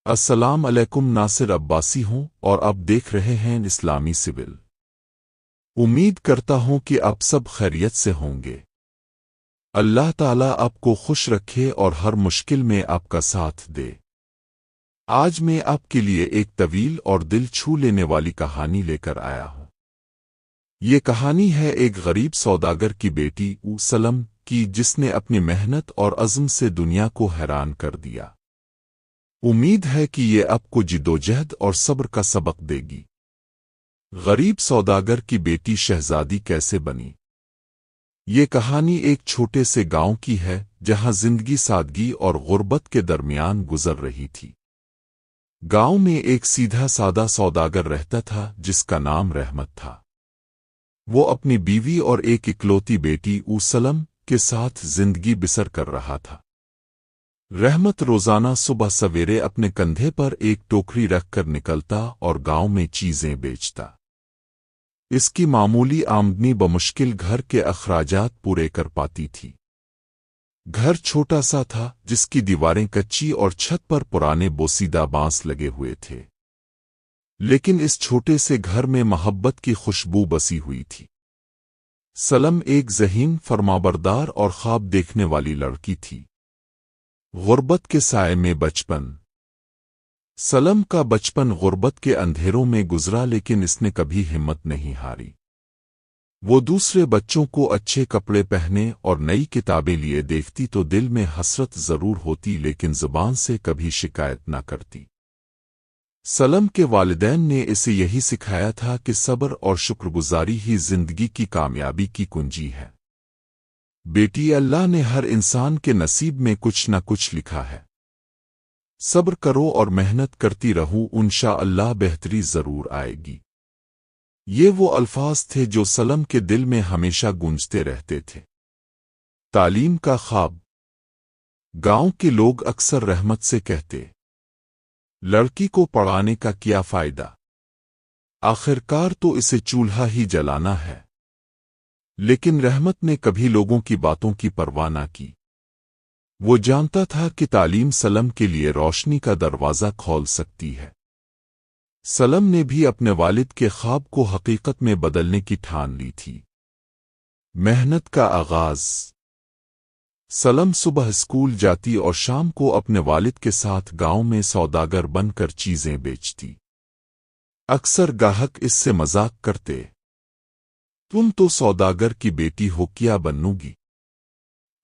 السلام علیکم، ناصر عباسی ہوں اور آپ دیکھ رہے ہیں اسلامی سول۔ امید کرتا ہوں کہ آپ سب خیریت سے ہوں گے۔ اللہ تعالیٰ آپ کو خوش رکھے اور ہر مشکل میں آپ کا ساتھ دے۔ آج میں آپ کے لیے ایک طویل اور دل چھو لینے والی کہانی لے کر آیا ہوں۔ یہ کہانی ہے ایک غریب سوداگر کی بیٹی سلم کی، جس نے اپنی محنت اور عزم سے دنیا کو حیران کر دیا۔ امید ہے کہ یہ آپ کو جدوجہد اور صبر کا سبق دے گی۔ غریب سوداگر کی بیٹی شہزادی کیسے بنی؟ یہ کہانی ایک چھوٹے سے گاؤں کی ہے جہاں زندگی سادگی اور غربت کے درمیان گزر رہی تھی۔ گاؤں میں ایک سیدھا سادہ سوداگر رہتا تھا جس کا نام رحمت تھا۔ وہ اپنی بیوی اور ایک اکلوتی بیٹی سلم کے ساتھ زندگی بسر کر رہا تھا۔ رحمت روزانہ صبح سویرے اپنے کندھے پر ایک ٹوکری رکھ کر نکلتا اور گاؤں میں چیزیں بیچتا۔ اس کی معمولی آمدنی بمشکل گھر کے اخراجات پورے کر پاتی تھی۔ گھر چھوٹا سا تھا جس کی دیواریں کچی اور چھت پر پرانے بوسیدہ بانس لگے ہوئے تھے، لیکن اس چھوٹے سے گھر میں محبت کی خوشبو بسی ہوئی تھی۔ سلم ایک ذہین، فرمانبردار اور خواب دیکھنے والی لڑکی تھی۔ غربت کے سائے میں بچپن۔ سلم کا بچپن غربت کے اندھیروں میں گزرا، لیکن اس نے کبھی ہمت نہیں ہاری۔ وہ دوسرے بچوں کو اچھے کپڑے پہنے اور نئی کتابیں لیے دیکھتی تو دل میں حسرت ضرور ہوتی، لیکن زبان سے کبھی شکایت نہ کرتی۔ سلم کے والدین نے اسے یہی سکھایا تھا کہ صبر اور شکرگزاری ہی زندگی کی کامیابی کی کنجی ہے۔ بیٹی، اللہ نے ہر انسان کے نصیب میں کچھ نہ کچھ لکھا ہے۔ صبر کرو اور محنت کرتی رہو، انشاءاللہ بہتری ضرور آئے گی۔ یہ وہ الفاظ تھے جو سلم کے دل میں ہمیشہ گونجتے رہتے تھے۔ تعلیم کا خواب۔ گاؤں کے لوگ اکثر رحمت سے کہتے، لڑکی کو پڑھانے کا کیا فائدہ؟ آخرکار تو اسے چولہا ہی جلانا ہے۔ لیکن رحمت نے کبھی لوگوں کی باتوں کی پرواہ نہ کی۔ وہ جانتا تھا کہ تعلیم سلم کے لیے روشنی کا دروازہ کھول سکتی ہے۔ سلم نے بھی اپنے والد کے خواب کو حقیقت میں بدلنے کی ٹھان لی تھی۔ محنت کا آغاز۔ سلم صبح اسکول جاتی اور شام کو اپنے والد کے ساتھ گاؤں میں سوداگر بن کر چیزیں بیچتی۔ اکثر گاہک اس سے مذاق کرتے، تم تو سوداگر کی بیٹی ہو، کیا بنو گی؟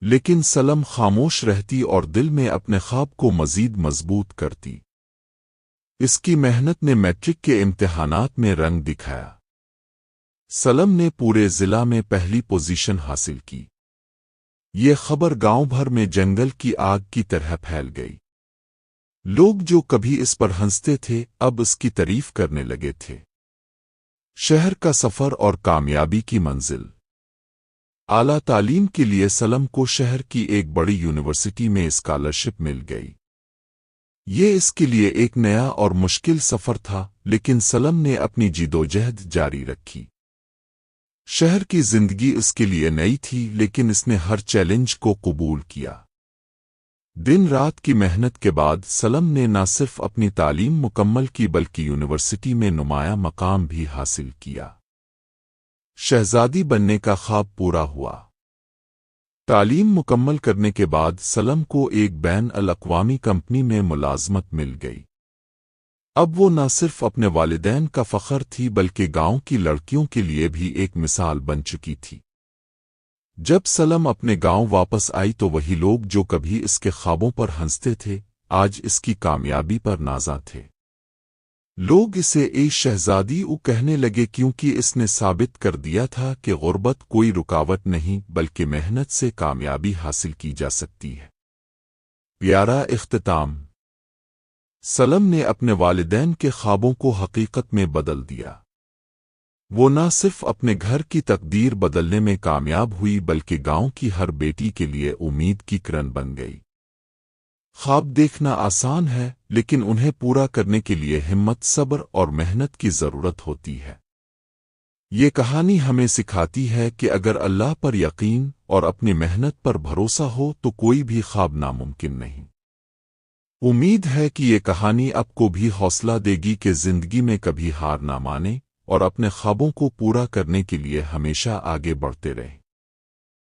لیکن سلم خاموش رہتی اور دل میں اپنے خواب کو مزید مضبوط کرتی۔ اس کی محنت نے میٹرک کے امتحانات میں رنگ دکھایا۔ سلم نے پورے ضلع میں پہلی پوزیشن حاصل کی۔ یہ خبر گاؤں بھر میں جنگل کی آگ کی طرح پھیل گئی۔ لوگ جو کبھی اس پر ہنستے تھے اب اس کی تعریف کرنے لگے تھے۔ شہر کا سفر اور کامیابی کی منزل۔ اعلیٰ تعلیم کے لیے سلم کو شہر کی ایک بڑی یونیورسٹی میں اسکالرشپ مل گئی۔ یہ اس کے لیے ایک نیا اور مشکل سفر تھا، لیکن سلم نے اپنی جدوجہد جاری رکھی۔ شہر کی زندگی اس کے لیے نئی تھی، لیکن اس نے ہر چیلنج کو قبول کیا۔ دن رات کی محنت کے بعد سلم نے نہ صرف اپنی تعلیم مکمل کی بلکہ یونیورسٹی میں نمایاں مقام بھی حاصل کیا۔ شہزادی بننے کا خواب پورا ہوا۔ تعلیم مکمل کرنے کے بعد سلم کو ایک بین الاقوامی کمپنی میں ملازمت مل گئی۔ اب وہ نہ صرف اپنے والدین کا فخر تھی بلکہ گاؤں کی لڑکیوں کے لیے بھی ایک مثال بن چکی تھی۔ جب سلم اپنے گاؤں واپس آئی تو وہی لوگ جو کبھی اس کے خوابوں پر ہنستے تھے آج اس کی کامیابی پر نازاں تھے۔ لوگ اسے ایک شہزادی کہنے لگے کیونکہ اس نے ثابت کر دیا تھا کہ غربت کوئی رکاوٹ نہیں بلکہ محنت سے کامیابی حاصل کی جا سکتی ہے۔ پیارا اختتام۔ سلم نے اپنے والدین کے خوابوں کو حقیقت میں بدل دیا۔ وہ نہ صرف اپنے گھر کی تقدیر بدلنے میں کامیاب ہوئی بلکہ گاؤں کی ہر بیٹی کے لیے امید کی کرن بن گئی۔ خواب دیکھنا آسان ہے، لیکن انہیں پورا کرنے کے لیے ہمت، صبر اور محنت کی ضرورت ہوتی ہے۔ یہ کہانی ہمیں سکھاتی ہے کہ اگر اللہ پر یقین اور اپنی محنت پر بھروسہ ہو تو کوئی بھی خواب ناممکن نہیں۔ امید ہے کہ یہ کہانی آپ کو بھی حوصلہ دے گی کہ زندگی میں کبھی ہار نہ مانے اور اپنے خوابوں کو پورا کرنے کے لیے ہمیشہ آگے بڑھتے رہیں۔